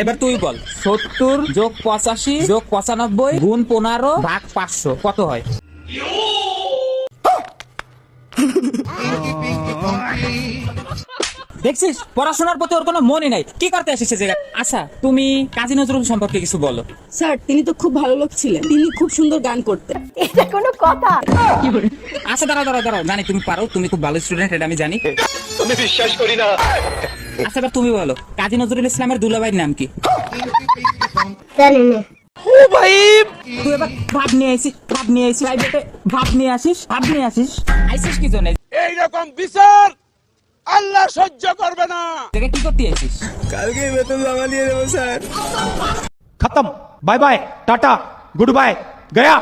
এবার তুই বল 70 যোগ 85 যোগ 95 গুণ 15 ভাগ 500 কত হয়? দেখছিস পড়াশোনার প্রতি ওর কোনো মনই নাই, কি করতে আসিস এই জায়গায়? আচ্ছা তুমি কাজী নজরুল সম্পর্কে কিছু বলো। স্যার তিনি তো খুব ভালো লোক ছিলেন, তিনি খুব সুন্দর গান করতেন। এটা কোনো কথা? আচ্ছা দাঁড়াও জানি তুমি পারো, তুমি খুব ভালো স্টুডেন্ট, এটা আমি জানি। আমি বিশ্বাস করি না। আচ্ছা এবার তুমি বলো কাজী নজরুল ইসলামের দুলাভাইয়ের নাম কি? জানি না। তুই এবার ভাব নিয়ে আইসিস প্রাইভেটে, ভাব নিয়ে আসিস আইসিস কি জন্য? এইরকম বিচার আল্লাহ সহ্য করবে না। জায়গায় কি করতে আইসিস? কালকেই বেতন জমা দিয়ে দেবো স্যার। खत्म, bye bye, tata, goodbye, गया।